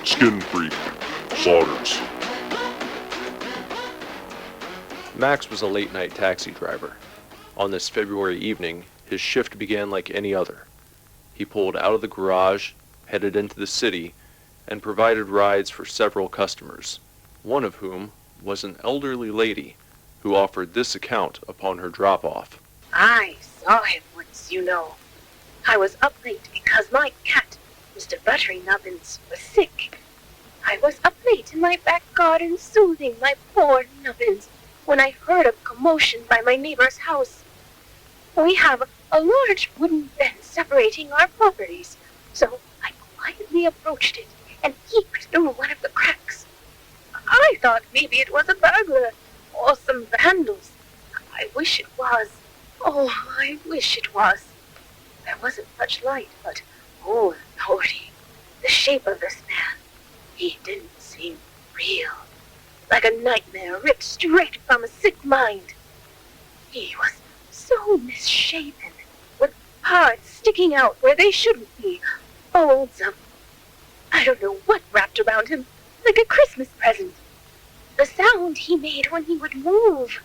Skinfreak. Slaughters. Max was a late-night taxi driver. On this February evening, his shift began like any other. He pulled out of the garage, headed into the city, and provided rides for several customers, one of whom was an elderly lady who offered this account upon her drop-off. I saw him once, you know. I was up late because my cat, Mr. Buttery Nubbins, was sick. I was up late in my back garden soothing my poor Nubbins when I heard a commotion by my neighbor's house. We have a large wooden fence separating our properties, so I quietly approached it and peeked through one of the cracks. I thought maybe it was a burglar or some vandals. I wish it was. Oh, I wish it was. There wasn't much light, but, oh, Lordy, the shape of this man, he didn't seem real. Like a nightmare ripped straight from a sick mind. He was so misshapen, with parts sticking out where they shouldn't be, folds of, I don't know what wrapped around him, like a Christmas present. The sound he made when he would move,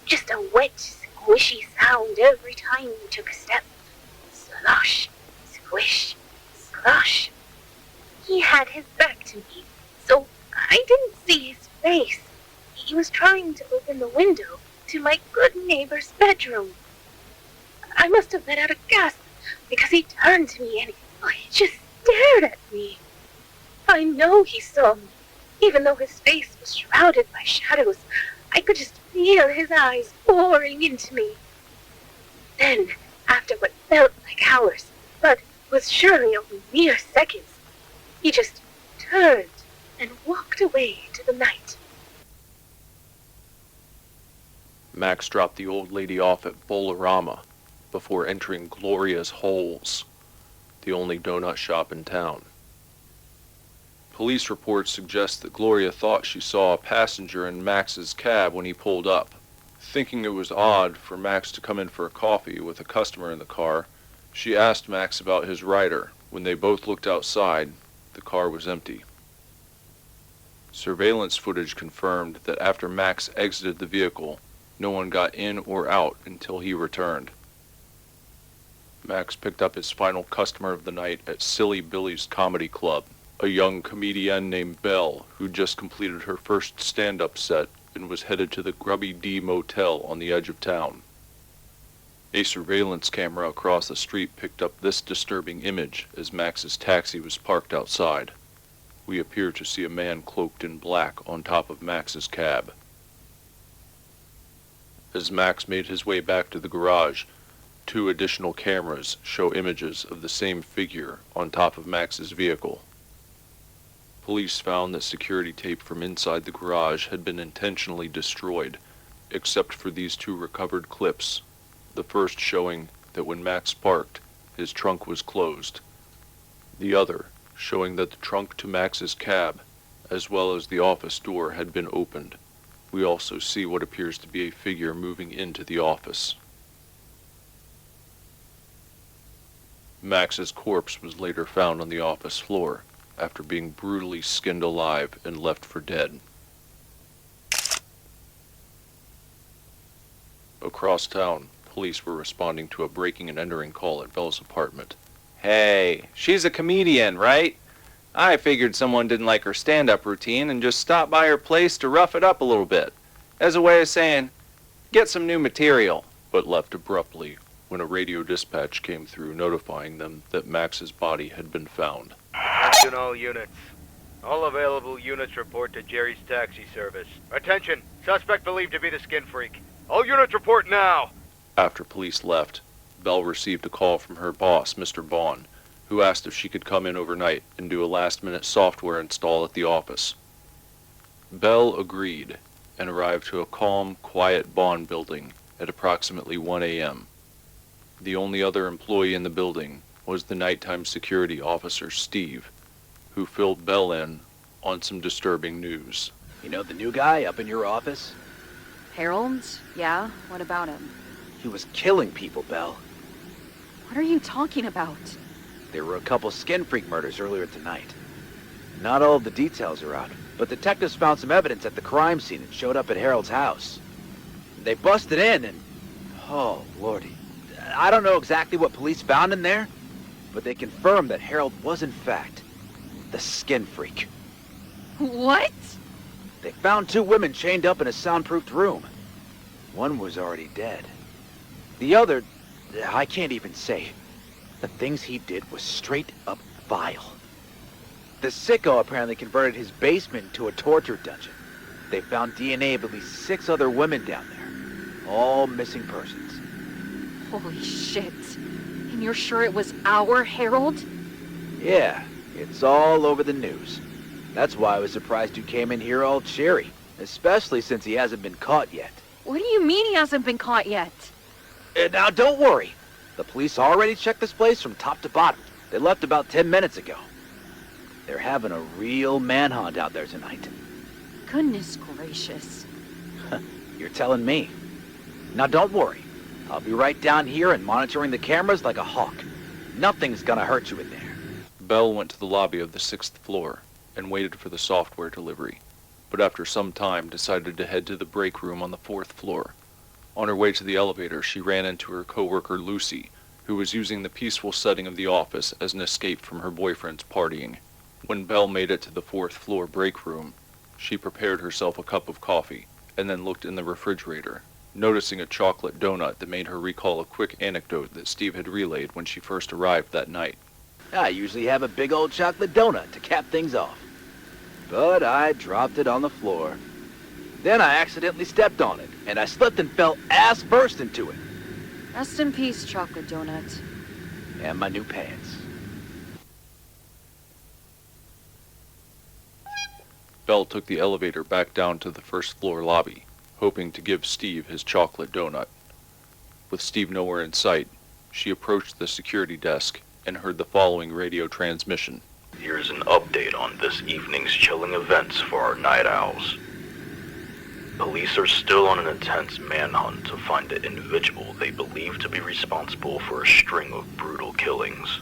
just a wet, squishy sound every time he took a step. Slosh, squish, slosh. He had his back to me, so I didn't see his face. He was trying to open the window to my good neighbor's bedroom. I must have let out a gasp because he turned to me and he just stared at me. I know he saw me, even though his face was shrouded by shadows. I could just feel his eyes boring into me. Then, after what felt like hours, but was surely only mere seconds, he just turned and walked away to the night. Max dropped the old lady off at Bolorama before entering Gloria's Holes, the only donut shop in town. Police reports suggest that Gloria thought she saw a passenger in Max's cab when he pulled up. Thinking it was odd for Max to come in for a coffee with a customer in the car, she asked Max about his rider. When they both looked outside, the car was empty. Surveillance footage confirmed that after Max exited the vehicle, no one got in or out until he returned. Max picked up his final customer of the night at Silly Billy's Comedy Club, a young comedienne named Belle who just completed her first stand-up set and was headed to the Grubby D Motel on the edge of town. A surveillance camera across the street picked up this disturbing image as Max's taxi was parked outside. We appear to see a man cloaked in black on top of Max's cab. As Max made his way back to the garage, 2 additional cameras show images of the same figure on top of Max's vehicle. Police found that security tape from inside the garage had been intentionally destroyed, except for these 2 recovered clips, the first showing that when Max parked, his trunk was closed. The other showing that the trunk to Max's cab, as well as the office door, had been opened. We also see what appears to be a figure moving into the office. Max's corpse was later found on the office floor, after being brutally skinned alive and left for dead. Across town, police were responding to a breaking and entering call at Belle's apartment. Hey, she's a comedian, right? I figured someone didn't like her stand-up routine and just stopped by her place to rough it up a little bit, as a way of saying, get some new material. But left abruptly when a radio dispatch came through notifying them that Max's body had been found. Attention all units. All available units report to Jerry's taxi service. Attention! Suspect believed to be the Skinfreak. All units report now! After police left, Belle received a call from her boss, Mr. Vaughn, who asked if she could come in overnight and do a last-minute software install at the office. Belle agreed and arrived to a calm, quiet Vaughn building at approximately 1 a.m. The only other employee in the building was the nighttime security officer, Steve, who filled Belle in on some disturbing news. You know the new guy up in your office? Harold? Yeah? What about him? He was killing people, Belle. What are you talking about? There were a couple Skinfreak murders earlier tonight. Not all of the details are out, but detectives found some evidence at the crime scene and showed up at Harold's house. They busted in and... oh, lordy. I don't know exactly what police found in there, but they confirmed that Harold was in fact the Skinfreak. What? They found 2 women chained up in a soundproofed room. One was already dead. The other, I can't even say. The things he did was straight up vile. The sicko apparently converted his basement into a torture dungeon. They found DNA of at least 6 other women down there. All missing persons. Holy shit. And you're sure it was our Harold? Yeah, it's all over the news. That's why I was surprised you came in here all cheery. Especially since he hasn't been caught yet. What do you mean he hasn't been caught yet? Now don't worry. The police already checked this place from top to bottom. They left about 10 minutes ago. They're having a real manhunt out there tonight. Goodness gracious. You're telling me. Now don't worry. I'll be right down here and monitoring the cameras like a hawk. Nothing's gonna hurt you in there. Belle went to the lobby of the 6th floor and waited for the software delivery, but after some time decided to head to the break room on the 4th floor. On her way to the elevator, she ran into her coworker Lucy, who was using the peaceful setting of the office as an escape from her boyfriend's partying. When Belle made it to the 4th floor break room, she prepared herself a cup of coffee and then looked in the refrigerator, noticing a chocolate donut that made her recall a quick anecdote that Steve had relayed when she first arrived that night. I usually have a big old chocolate donut to cap things off. But I dropped it on the floor. Then I accidentally stepped on it, and I slipped and fell ass first into it. Rest in peace, chocolate donut. And my new pants. Belle took the elevator back down to the 1st floor lobby, hoping to give Steve his chocolate donut. With Steve nowhere in sight, she approached the security desk and heard the following radio transmission. Here's an update on this evening's chilling events for our night owls. Police are still on an intense manhunt to find the individual they believe to be responsible for a string of brutal killings.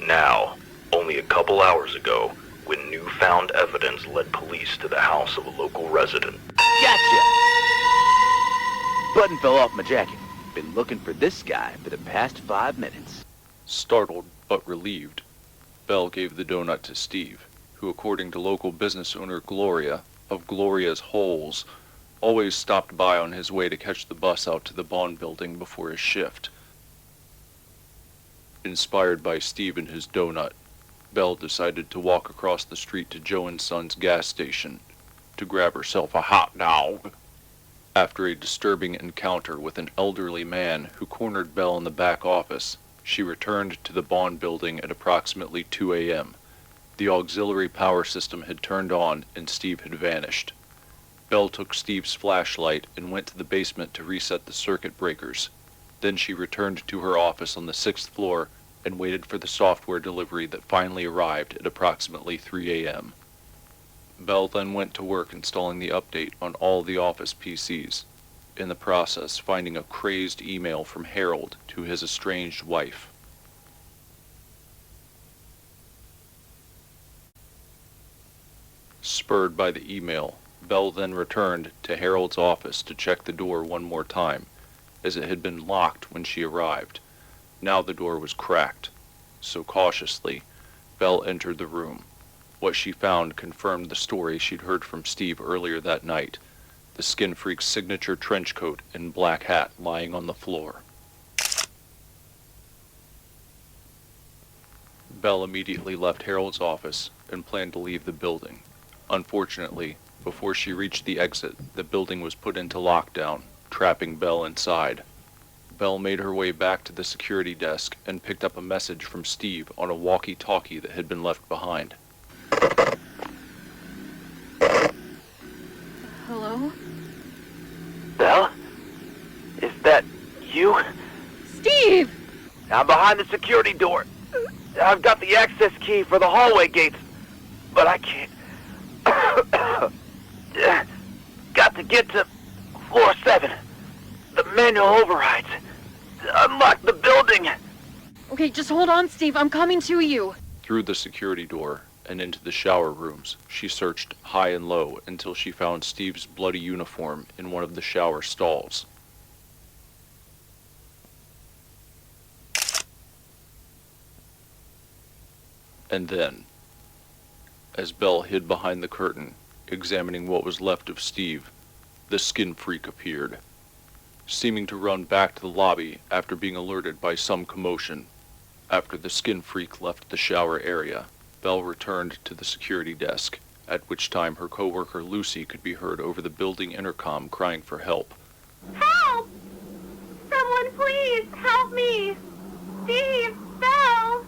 Now, only a couple hours ago, when newfound evidence led police to the house of a local resident. Gotcha! Button fell off my jacket. Been looking for this guy for the past 5 minutes. Startled but relieved, Belle gave the donut to Steve, who, according to local business owner Gloria of Gloria's Holes, always stopped by on his way to catch the bus out to the Bond building before his shift. Inspired by Steve and his donut, Belle decided to walk across the street to Joe & Son's gas station to grab herself a hot dog. After a disturbing encounter with an elderly man who cornered Belle in the back office, she returned to the Bond building at approximately 2 a.m. The auxiliary power system had turned on and Steve had vanished. Belle took Steve's flashlight and went to the basement to reset the circuit breakers. Then she returned to her office on the 6th floor and waited for the software delivery that finally arrived at approximately 3 a.m. Belle then went to work installing the update on all the office PCs, in the process finding a crazed email from Harold to his estranged wife. Spurred by the email, Belle then returned to Harold's office to check the door one more time, as it had been locked when she arrived. Now the door was cracked, so cautiously, Belle entered the room. What she found confirmed the story she'd heard from Steve earlier that night, the Skinfreak's signature trench coat and black hat lying on the floor. Belle immediately left Harold's office and planned to leave the building. Unfortunately, before she reached the exit, the building was put into lockdown, trapping Belle inside. Belle made her way back to the security desk and picked up a message from Steve on a walkie-talkie that had been left behind. Hello? Belle? Is that you? Steve! I'm behind the security door. I've got the access key for the hallway gates, but I can't. Got to get to floor 7. The manual overrides. Unlock the building. Okay, just hold on, Steve. I'm coming to you. Through the security door, and into the shower rooms. She searched high and low until she found Steve's bloody uniform in one of the shower stalls. And then, as Belle hid behind the curtain, examining what was left of Steve, the Skinfreak appeared, seeming to run back to the lobby after being alerted by some commotion. After the Skinfreak left the shower area, Belle returned to the security desk, at which time her coworker Lucy could be heard over the building intercom crying for help. Help! Someone please help me! Steve! Belle!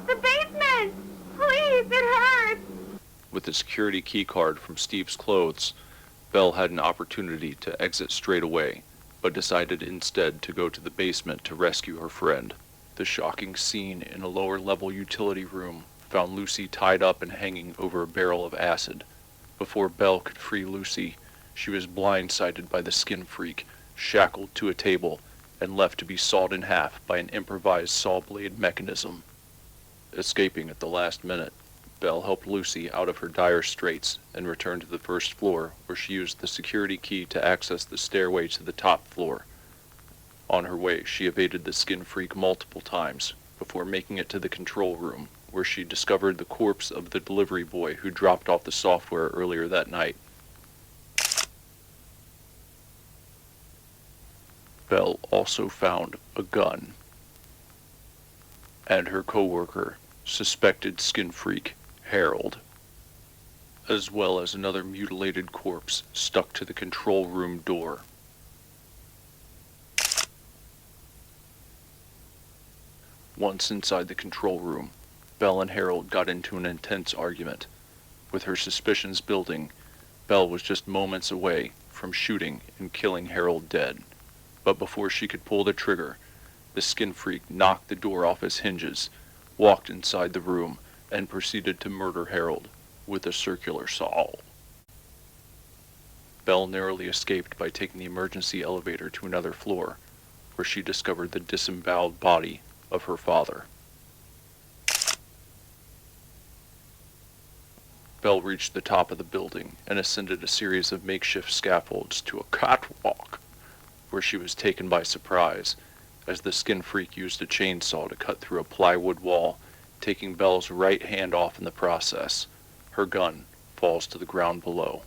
The basement! Please, it hurts! With the security keycard from Steve's clothes, Belle had an opportunity to exit straight away, but decided instead to go to the basement to rescue her friend. The shocking scene in a lower-level utility room found Lucy tied up and hanging over a barrel of acid. Before Belle could free Lucy, she was blindsided by the Skinfreak, shackled to a table, and left to be sawed in half by an improvised saw blade mechanism. Escaping at the last minute, Belle helped Lucy out of her dire straits and returned to the first floor, where she used the security key to access the stairway to the top floor. On her way, she evaded the Skinfreak multiple times before making it to the control room, where she discovered the corpse of the delivery boy who dropped off the software earlier that night. Belle also found a gun, and her coworker, suspected Skinfreak Harold, as well as another mutilated corpse stuck to the control room door. Once inside the control room, Belle and Harold got into an intense argument. With her suspicions building, Belle was just moments away from shooting and killing Harold dead. But before she could pull the trigger, the Skinfreak knocked the door off its hinges, walked inside the room, and proceeded to murder Harold with a circular saw. Belle narrowly escaped by taking the emergency elevator to another floor, where she discovered the disemboweled body of her father. Belle reached the top of the building and ascended a series of makeshift scaffolds to a catwalk, where she was taken by surprise as the Skinfreak used a chainsaw to cut through a plywood wall, taking Belle's right hand off in the process. Her gun falls to the ground below.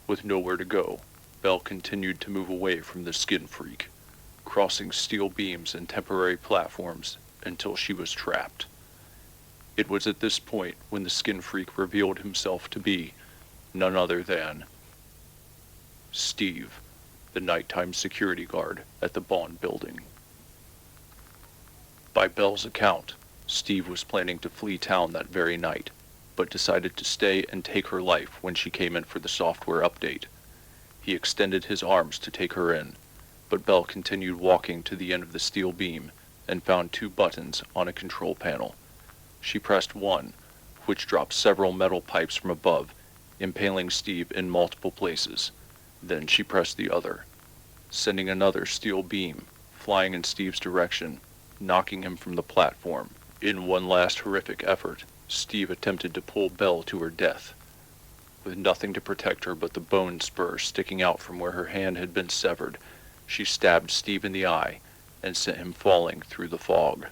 With nowhere to go, Belle continued to move away from the Skinfreak, crossing steel beams and temporary platforms until she was trapped. It was at this point when the Skinfreak revealed himself to be none other than Steve, the nighttime security guard at the Bond building. By Belle's account, Steve was planning to flee town that very night, but decided to stay and take her life when she came in for the software update. He extended his arms to take her in, but Belle continued walking to the end of the steel beam and found two buttons on a control panel. She pressed one, which dropped several metal pipes from above, impaling Steve in multiple places. Then she pressed the other, sending another steel beam flying in Steve's direction, knocking him from the platform. In one last horrific effort, Steve attempted to pull Belle to her death. With nothing to protect her but the bone spur sticking out from where her hand had been severed, she stabbed Steve in the eye and sent him falling through the fog.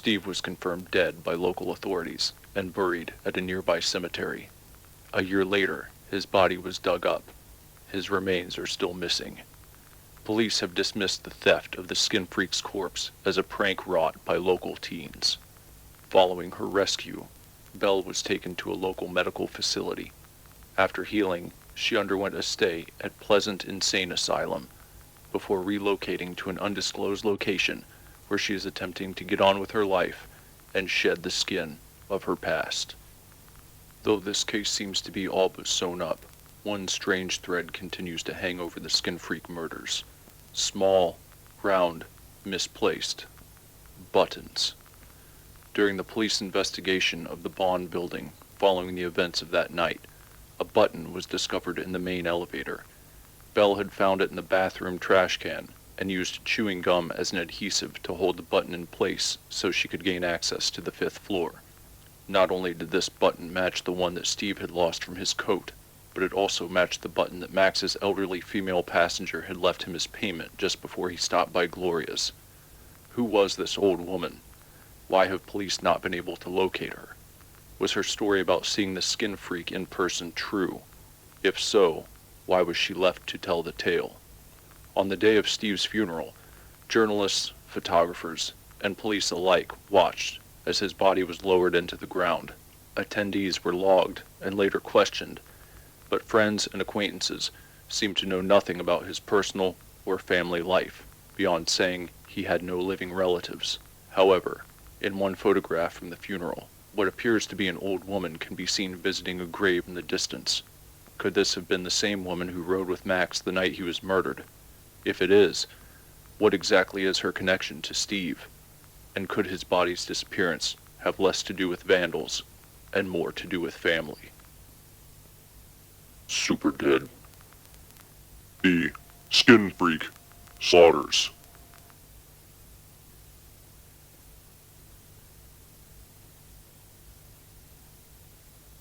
Steve was confirmed dead by local authorities and buried at a nearby cemetery. A year later, his body was dug up. His remains are still missing. Police have dismissed the theft of the Skinfreak's corpse as a prank wrought by local teens. Following her rescue, Belle was taken to a local medical facility. After healing, she underwent a stay at Pleasant Insane Asylum before relocating to an undisclosed location where she is attempting to get on with her life and shed the skin of her past. Though this case seems to be all but sewn up, one strange thread continues to hang over the Skinfreak murders. Small, round, misplaced buttons. During the police investigation of the Bond building following the events of that night, a button was discovered in the main elevator. Bell had found it in the bathroom trash can and used chewing gum as an adhesive to hold the button in place so she could gain access to the 5th floor. Not only did this button match the one that Steve had lost from his coat, but it also matched the button that Max's elderly female passenger had left him as payment just before he stopped by Gloria's. Who was this old woman? Why have police not been able to locate her? Was her story about seeing the Skinfreak in person true? If so, why was she left to tell the tale? On the day of Steve's funeral, journalists, photographers, and police alike watched as his body was lowered into the ground. Attendees were logged and later questioned, but friends and acquaintances seemed to know nothing about his personal or family life, beyond saying he had no living relatives. However, in one photograph from the funeral, what appears to be an old woman can be seen visiting a grave in the distance. Could this have been the same woman who rode with Max the night he was murdered? If it is, what exactly is her connection to Steve? And could his body's disappearance have less to do with vandals and more to do with family? Superdead. The Skinfreak slaughters.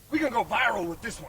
We gonna go viral with this one.